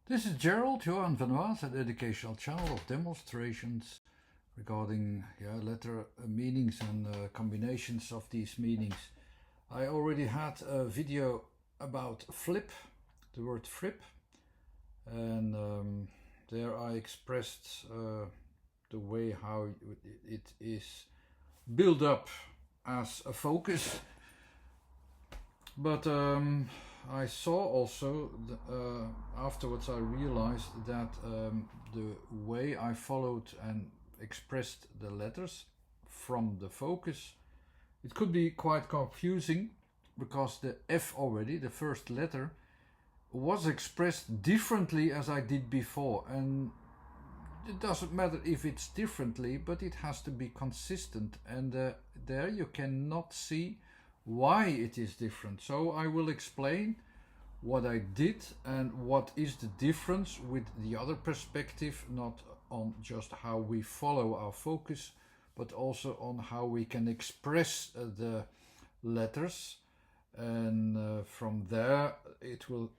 This is Gerald, your Vanois, an educational channel of demonstrations regarding letter meanings and combinations of these meanings. I already had a video about flip, the word flip, and there I expressed the way how it is built up as a focus. But I saw also, afterwards I realized that the way I followed and expressed the letters from the focus, it could be quite confusing because the F already, the first letter, was expressed differently as I did before, and it doesn't matter if it's differently, but it has to be consistent, and there you cannot see why it is different. So I will explain what I did and what is the difference with the other perspective, not on just how we follow our focus, but also on how we can express the letters, and from there it will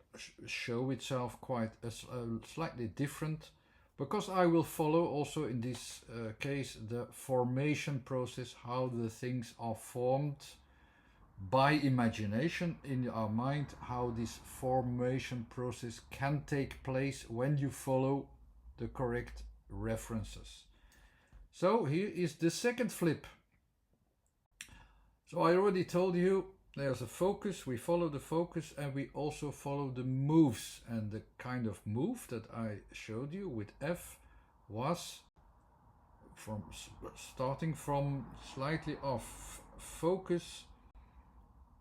show itself quite slightly different, because I will follow also in this case the formation process, how the things are formed by imagination in our mind, how this formation process can take place when you follow the correct references. So here is the second flip. So I already told you there's a focus, we follow the focus, and we also follow the moves, and the kind of move that I showed you with F was from starting from slightly off focus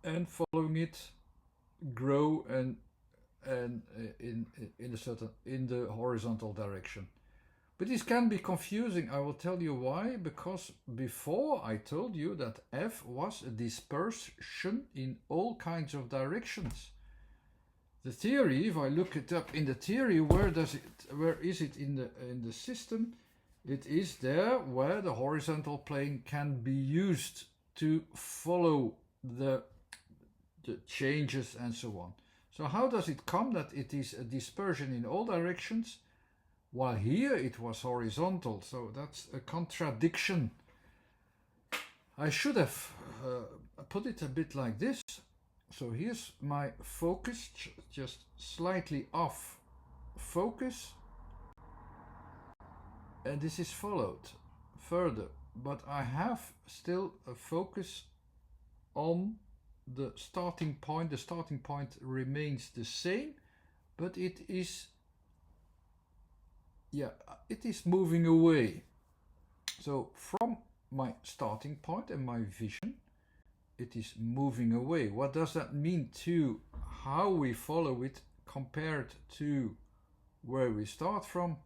and following it grow and in the horizontal direction. But this can be confusing. I will tell you why. Because before I told you that F was a dispersion in all kinds of directions. The theory, if I look it up in the theory, where is it in the system? It is there where the horizontal plane can be used to follow the changes and so on. So how does it come that it is a dispersion in all directions, while here it was horizontal? So that's a contradiction. I should have put it a bit like this. So here's my focus, just slightly off focus, and this is followed further, but I have still a focus on the starting point. The starting point remains the same, but it is moving away. So from my starting point and my vision, it is moving away. What does that mean to how we follow it compared to where we start from?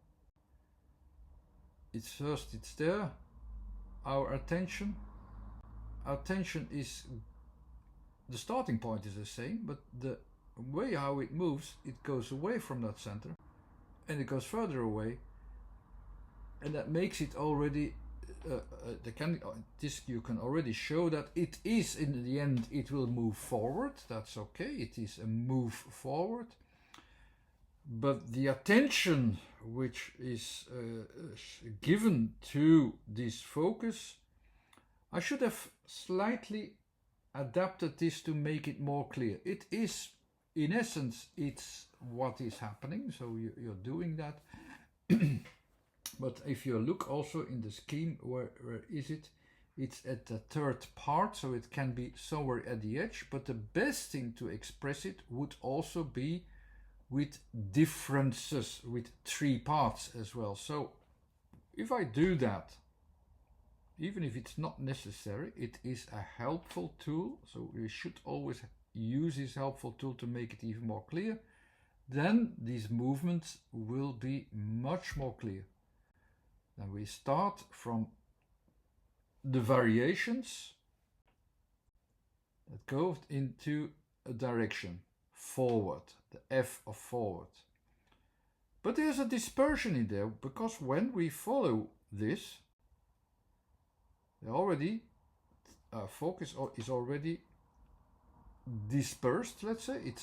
It's there, our attention is, the starting point is the same, but the way how it moves, it goes away from that center and it goes further away, and that makes it already you can already show that it is, in the end, it will move forward. That's okay, it is a move forward. But the attention which is given to this focus, I should have slightly adapted this to make it more clear. It is, in essence, it's what is happening, so you're doing that. But if you look also in the scheme, where is it? It's at the third part, so it can be somewhere at the edge, but the best thing to express it would also be with differences, with 3 parts as well. So if I do that, even if it's not necessary, it is a helpful tool, so we should always use this helpful tool to make it even more clear. Then these movements will be much more clear. Then we start from the variations that go into a direction, forward, the F of forward. But there's a dispersion in there, because when we follow this, our focus is already dispersed, let's say.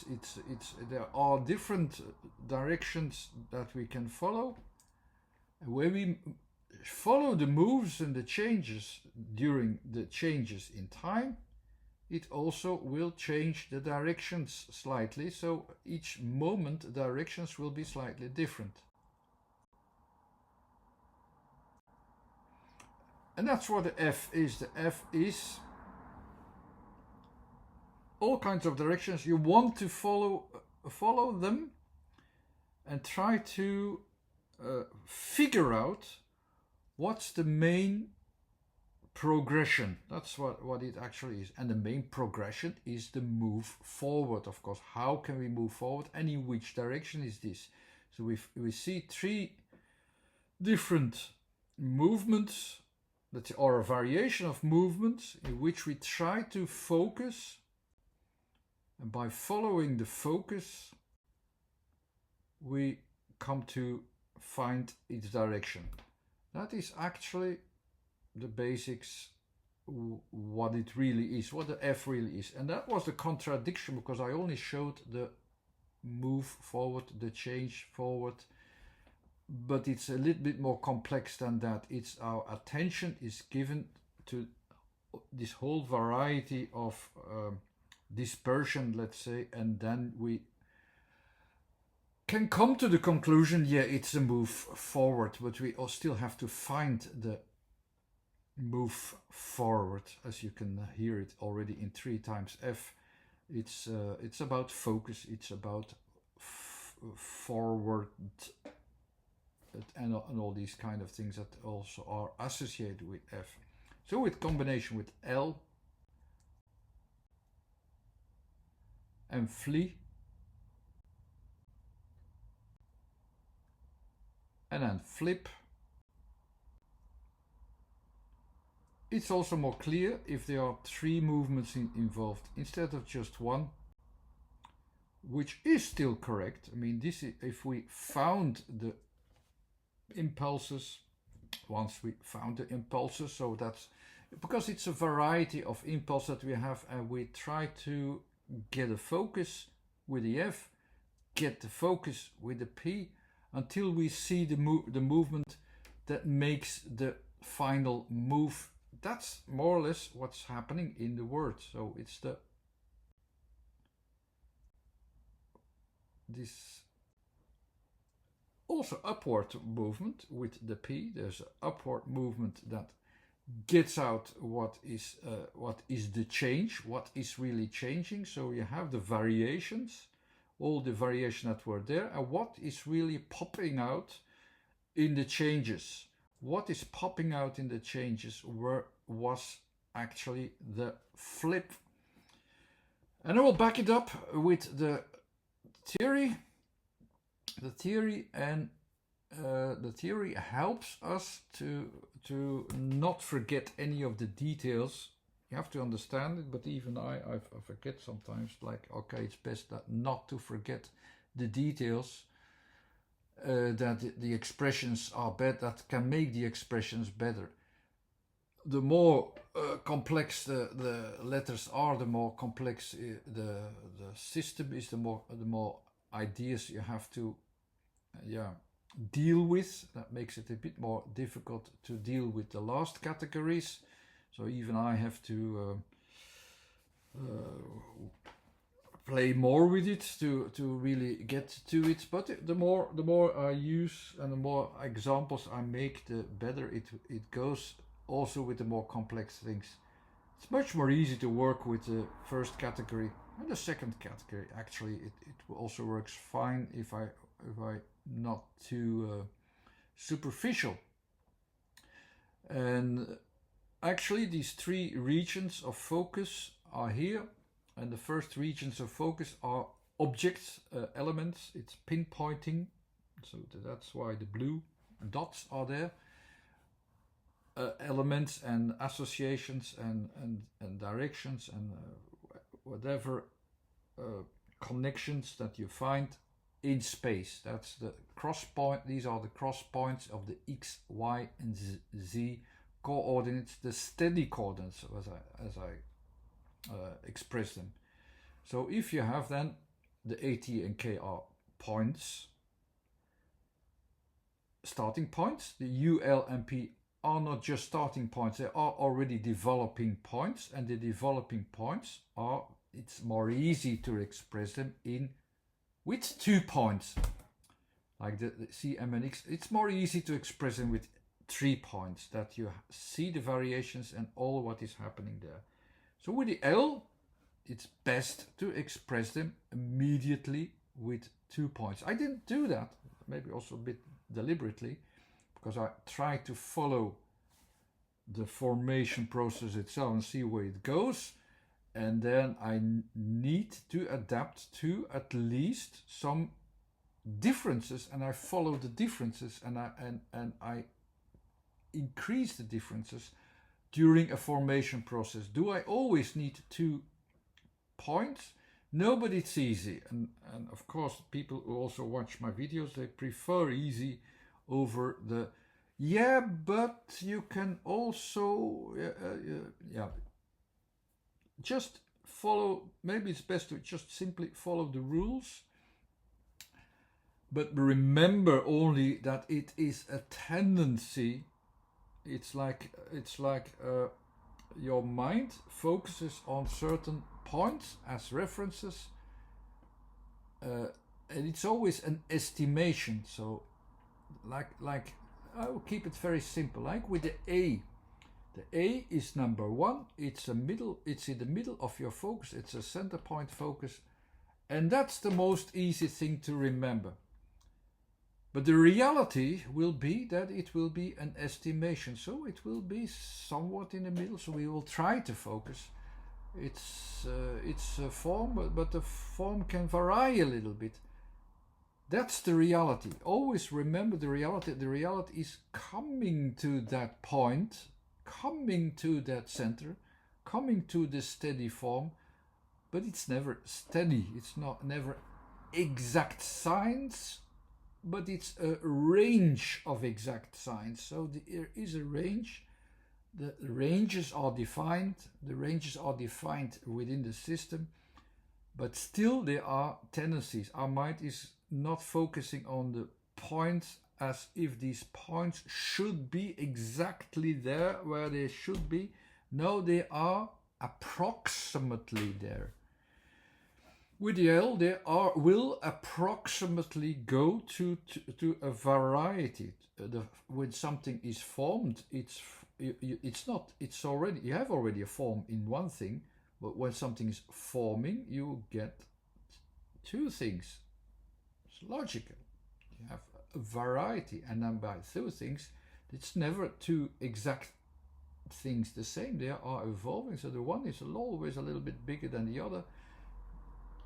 There are different directions that we can follow. When we follow the moves and the changes during the changes in time, it also will change the directions slightly, so each moment directions will be slightly different. And that's what the F is. The F is all kinds of directions. You want to follow them and try to figure out what's the main progression. That's what it actually is. And the main progression is the move forward, of course. How can we move forward and in which direction is this? So we see three different movements that are a variation of movements in which we try to focus, and by following the focus we come to find its direction. That is actually the basics, what it really is, what the F really is. And that was the contradiction, because I only showed the move forward, the change forward, but it's a little bit more complex than that. It's our attention is given to this whole variety of dispersion, let's say, and then we can come to the conclusion, yeah, it's a move forward, but we still have to find the move forward. As you can hear it already in 3 times F, it's about focus, it's about forward, and all these kind of things that also are associated with F. So with combination with L and flee, and then flip, it's also more clear if there are 3 movements involved instead of just 1, which is still correct. I mean, this is if we found the impulses, once we found the impulses, so that's because it's a variety of impulse that we have, and we try to get a focus with the F, get the focus with the P, until we see the movement that makes the final move. That's more or less what's happening in the word. So it's this also upward movement with the P. There's an upward movement that gets out what is the change, what is really changing. So you have the variations, all the variation that were there, and what is really popping out in the changes. What is popping out in the changes was actually the flip. And I will back it up with the theory. The theory helps us to not forget any of the details. You have to understand it, but even I forget sometimes, like, okay, it's best not to forget the details, that the expressions are better, that can make the expressions better. The more complex the letters are, the more complex the system is, the more ideas you have to deal with. That makes it a bit more difficult to deal with the last categories. So even I have to play more with it to really get to it. But the more I use and the more examples I make, the better it goes. Also with the more complex things, it's much more easy to work with the first category and the second category. Actually, it also works fine if I not too superficial. And actually these 3 regions of focus are here, and the first regions of focus are objects, elements. It's pinpointing, so that's why the blue dots are there. Elements and associations and directions and whatever connections that you find in space. That's the cross point. These are the cross points of the X, Y, and Z coordinates, the steady coordinates as I express them. So if you have then the AT and K are points, starting points, the U, L and P are not just starting points, they are already developing points, and the developing points are, it's more easy to express them in with 2 points. Like the C, M and X, it's more easy to express them with 3 points, that you see the variations and all what is happening there. So with the L, it's best to express them immediately with 2 points. I didn't do that, maybe also a bit deliberately, because I try to follow the formation process itself and see where it goes, and then I need to adapt to at least some differences, and I follow the differences, and I increase the differences during a formation process. Do I always need 2 points? No, but it's easy, and of course people who also watch my videos, they prefer easy over the yeah, but you can also just follow. Maybe it's best to just simply follow the rules, but remember only that it is a tendency. It's like your mind focuses on certain points as references, and it's always an estimation. So like I will keep it very simple, like with the A is number 1, it's in the middle of your focus, it's a center point focus, and that's the most easy thing to remember. But the reality will be that it will be an estimation, so it will be somewhat in the middle, so we will try to focus. It's a form, but the form can vary a little bit. That's the reality. Always remember the reality. The reality is coming to that point, coming to that center, coming to the steady form, but it's never steady. It's never exact science, but it's a range of exact science. So there is a range. The ranges are defined. The ranges are defined within the system, but still there are tendencies. Our mind is not focusing on the points as if these points should be exactly there where they should be. No, they are approximately there. With the L, they will approximately go to a variety. When something is formed, you have already a form in one thing, but when something is forming, you get 2 things. It's logical. You have a variety, and then by 2 things, it's never 2 exact things the same. They are evolving, so the one is always a little bit bigger than the other.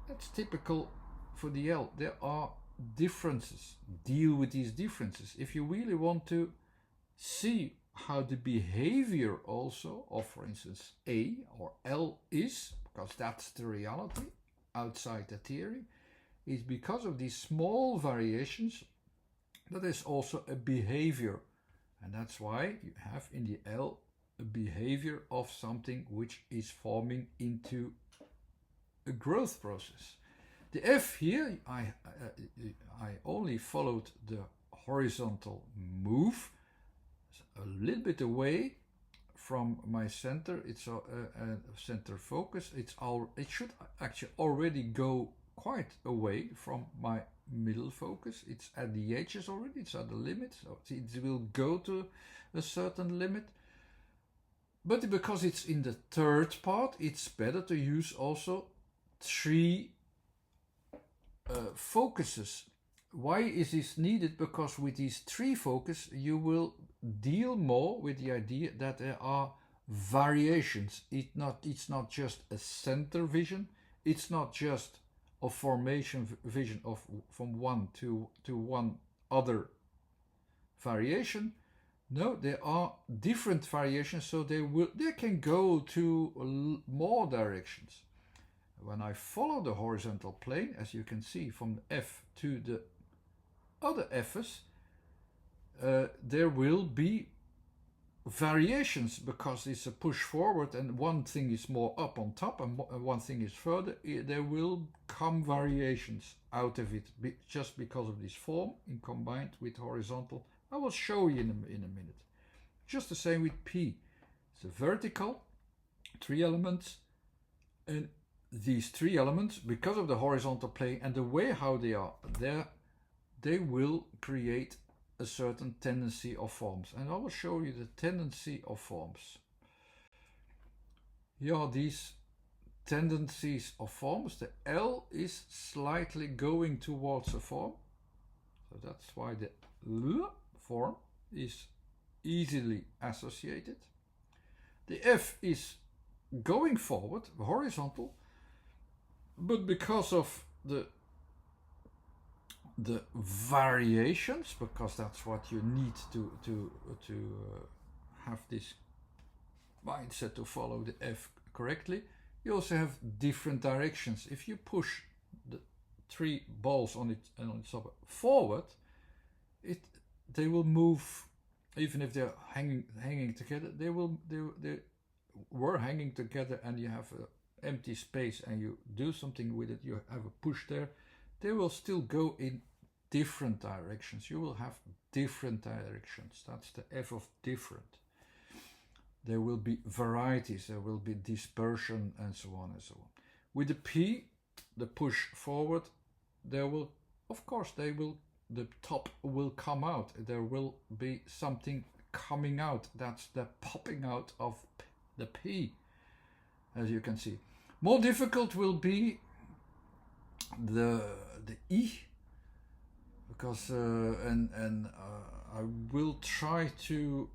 That's typical for the L. There are differences. Deal with these differences. If you really want to see how the behavior also of, for instance, A or L is, because that's the reality outside the theory, is because of these small variations, that is also a behavior. And that's why you have in the L a behavior of something which is forming into a growth process. The F here, I only followed the horizontal move a little bit away from my center. It's a center focus. It should actually already go quite away from my middle focus. It's at the edges already. It's at the limit. So it will go to a certain limit. But because it's in the 3rd part, it's better to use also 3 focuses. Why is this needed? Because with these 3 focuses, you will deal more with the idea that there are variations. It's not just a center vision. It's not just a formation vision of from one to one other variation. No, there are different variations, so they can go to more directions. When I follow the horizontal plane, as you can see from the F to the other F's, there will be variations, because it's a push forward and one thing is more up on top and one thing is further. There will come variations out of it just because of this form in combined with horizontal. I will show you in a minute. Just the same with P. It's a vertical, 3 elements, and these 3 elements, because of the horizontal plane and the way how they are there, they will create a certain tendency of forms. And I will show you the tendency of forms. Here are these tendencies of forms. The L is slightly going towards a form. So that's why the L form is easily associated. The F is going forward, horizontal, but because of the variations, because that's what you need to have this mindset to follow the F correctly. You also have different directions. If you push the 3 balls on it and on its top forward, they will move. Even if they're hanging together, they were hanging together, and you have an empty space and you do something with it, you have a push there, they will still go in different directions. You will have different directions. That's the F of different. There will be varieties, there will be dispersion, and so on and so on. With the P, the push forward, there will, of course, the top will come out. There will be something coming out. That's the popping out of the P, as you can see. More difficult will be the E, because I will try to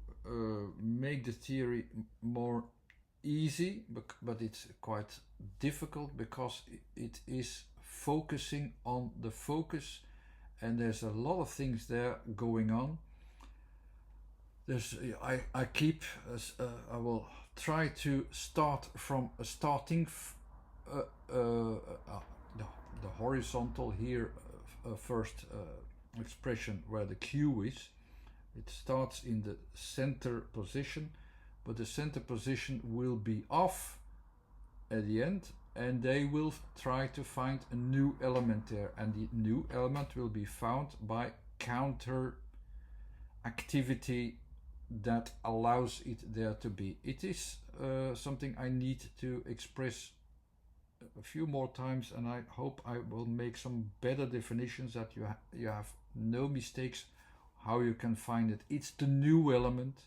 make the theory more easy, but it's quite difficult because it is focusing on the focus, and there's a lot of things there going on. I will try to start from a starting the horizontal here, first expression where the Q is. It starts in the center position, but the center position will be off at the end, and they will try to find a new element there, and the new element will be found by counter activity that allows it there to be. It is something I need to express a few more times, and I hope I will make some better definitions that you have no mistakes how you can find it. It's the new element,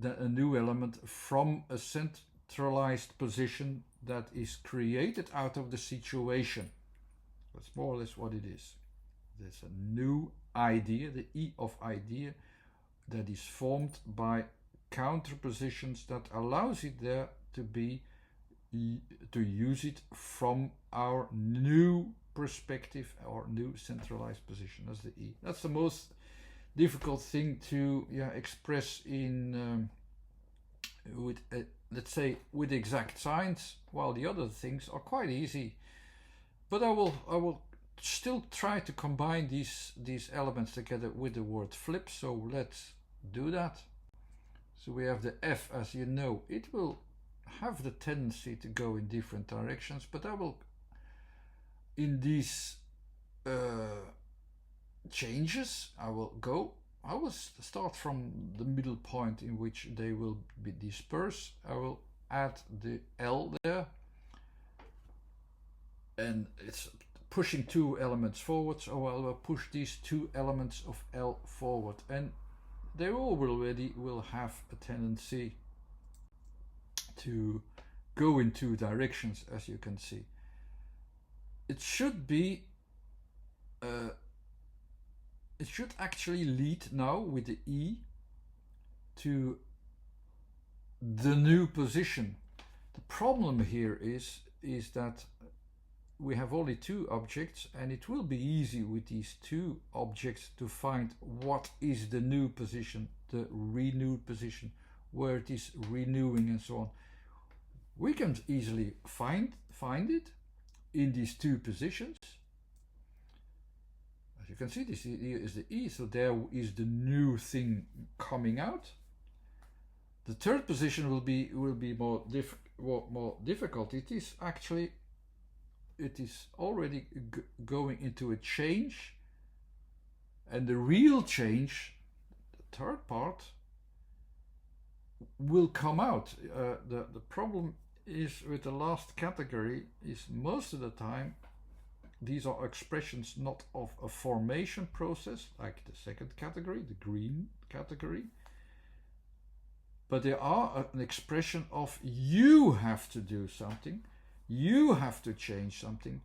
a new element from a centralized position that is created out of the situation. That's more or less what it is. There's a new idea, the E of idea, that is formed by counterpositions that allows it there to be, to use it from our new perspective, our new centralized position. That's the E. That's the most difficult thing to express in with let's say with exact signs, while the other things are quite easy. But I will still try to combine these elements together with the word flip. So let's do that. So we have the F, as you know, it will have the tendency to go in different directions, but I will, in these changes, I will start from the middle point in which they will be dispersed. I will add the L there, and it's pushing 2 elements forward, so I will push these 2 elements of L forward, and they already will have a tendency to go in 2 directions, as you can see. It should be it should actually lead now with the E to the new position. The problem here is that we have only 2 objects, and it will be easy with these 2 objects to find what is the new position, the renewed position, where it is renewing and so on. We can easily find it in these 2 positions. As you can see, this is the E, so there is the new thing coming out. The third position will be more difficult. It is already going into a change, and the real change, the third part, will come out. The problem is with the last category is most of the time these are expressions not of a formation process like the second category, the green category, but they are an expression of you have to do something, you have to change something,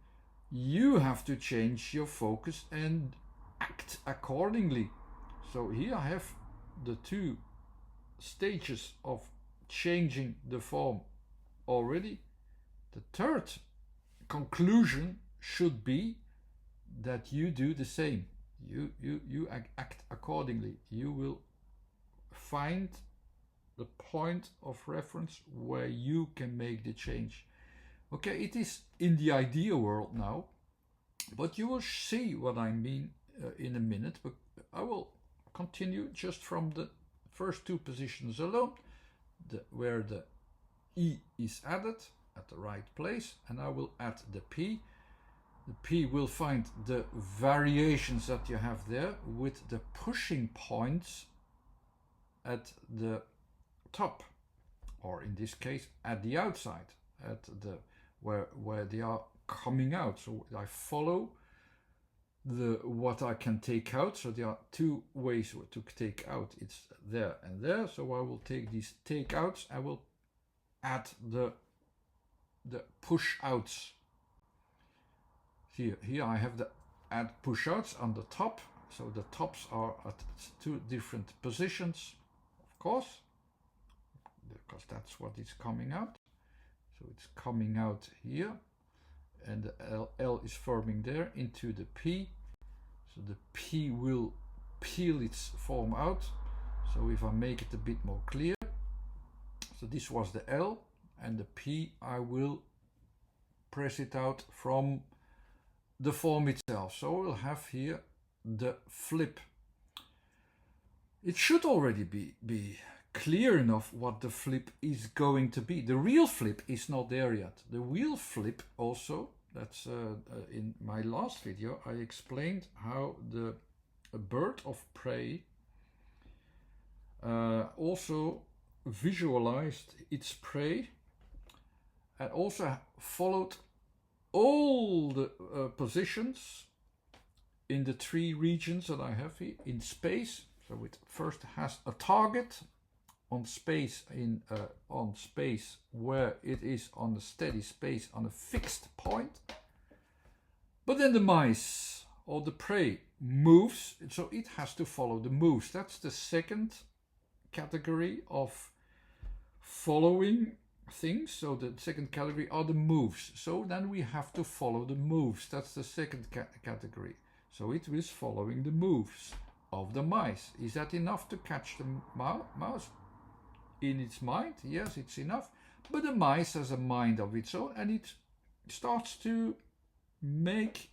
you have to change your focus and act accordingly. So here I have the two stages of changing the form already. The third conclusion should be that you do the same. You act accordingly. You will find the point of reference where you can make the change. Okay, it is in the idea world now, but you will see what I mean in a minute. But I will continue just from the first two positions alone, where the E is added at the right place, and I will add the P. The P will find the variations that you have there with the pushing points at the top, or in this case at the outside, at the where they are coming out. So I follow what I can take out. So there are two ways to take out. It's there and there. So I will take these takeouts. I will add the push outs. Here I have the add push outs on the top. So the tops are at two different positions, of course, because that's what is coming out. So it's coming out here, and the L is forming there into the P. So the P will peel its form out. So if I make it a bit more clear, so this was the L, and the P I will press it out from the form itself. So we'll have here the flip. It should already be clear enough what the flip is going to be. The real flip is not there yet. The real flip also, that's in my last video, I explained how a bird of prey also visualized its prey and also followed all the positions in the three regions that I have here in space. So it first has a target on space on space where it is on a steady space on a fixed point, but then the mice or the prey moves, so it has to follow the moves. That's the second category of following things. So the second category are the moves, so then we have to follow the moves. That's the second category. So it is following the moves of the mice. Is that enough to catch the mouse in its mind? Yes, it's enough. But the mice has a mind of its own, and it starts to make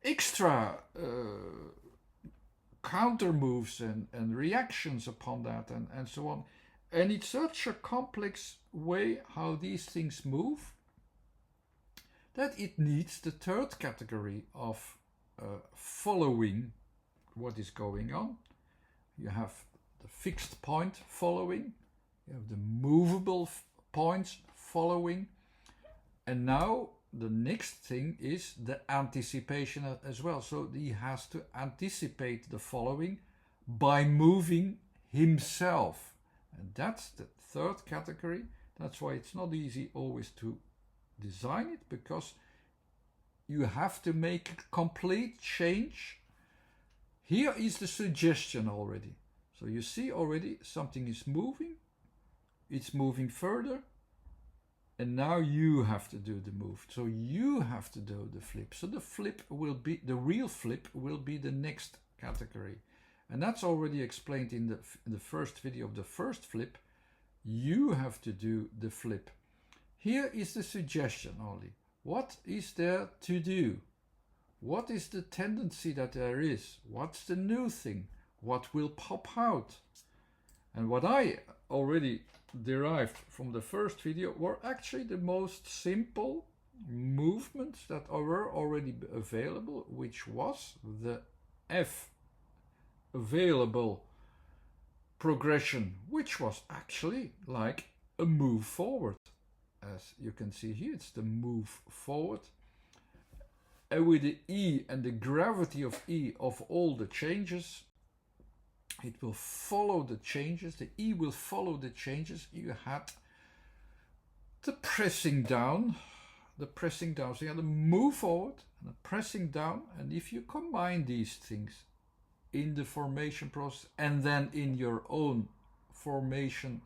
extra counter moves and reactions upon that, and so on. And it's such a complex way how these things move that it needs the third category of following what is going on. You have the fixed point following, you have the movable points following, and now the next thing is the anticipation as well. So he has to anticipate the following by moving himself, and that's the third category. That's why it's not easy always to design it, because you have to make a complete change. Here is the suggestion already. So you see already something is moving, it's moving further, and now you have to do the move. So you have to do the flip. So the flip will be, the real flip will be the next category. And that's already explained in the first video of the first flip. You have to do the flip. Here is the suggestion only. What is there to do? What is the tendency that there is? What's the new thing? What will pop out? And what I already derived from the first video were actually the most simple movements that were already available, which was the F available progression, which was actually like a move forward. As you can see here, it's the move forward. And with the E and the gravity of E of all the changes, it will follow the changes. The E will follow the changes. You had the pressing down, So you had a move forward and a pressing down. And if you combine these things in the formation process and then in your own formation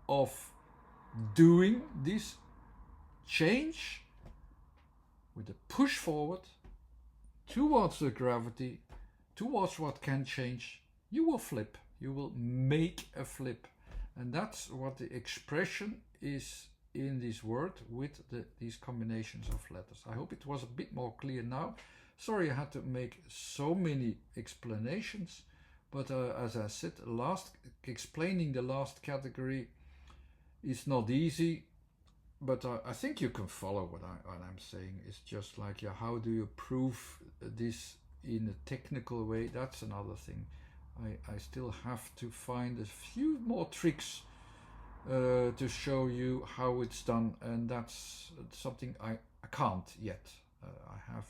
of doing this change with a push forward towards the gravity, towards what can change, you will flip. You will make a flip. And that's what the expression is in this word with these combinations of letters. I hope it was a bit more clear now. Sorry I had to make so many explanations, but as I said, explaining the last category is not easy, but I think you can follow what I'm saying. It's just like, yeah, how do you prove this in a technical way? That's another thing. I still have to find a few more tricks to show you how it's done, and that's something I can't yet. I have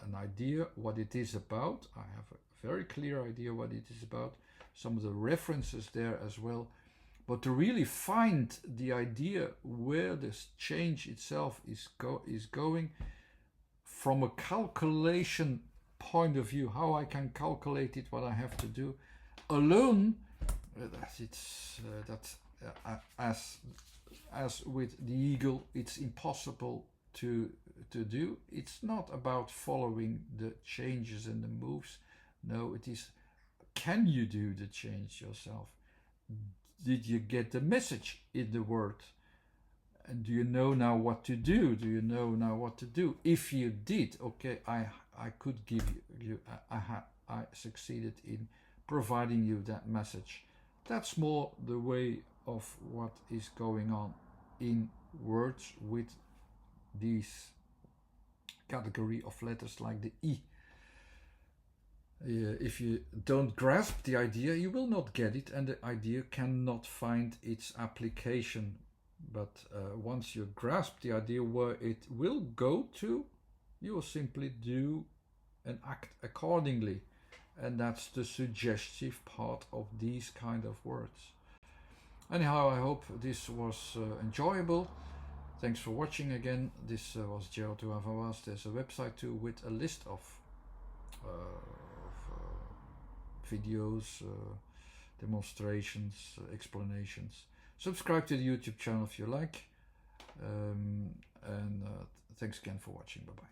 an idea what it is about. I have a very clear idea what it is about. Some of the references there as well. But to really find the idea where this change itself is going from a calculation point of view, how I can calculate it, what I have to do alone, as with the eagle, it's impossible to do. It's not about following the changes and the moves. No, it is, can you do the change yourself? Did you get the message in the word? And do you know now what to do? Do you know now what to do? If you did, okay, I could give you, I succeeded in providing you that message. That's more the way of what is going on in words with these category of letters like the E. If you don't grasp the idea, you will not get it, and the idea cannot find its application. But once you grasp the idea where it will go to, you will simply do and act accordingly. And that's the suggestive part of these kind of words. Anyhow, I hope this was enjoyable. Thanks for watching again. This was Gerald Avavas. There's a website too with a list of videos, demonstrations, explanations. Subscribe to the YouTube channel if you like. And thanks again for watching. Bye bye.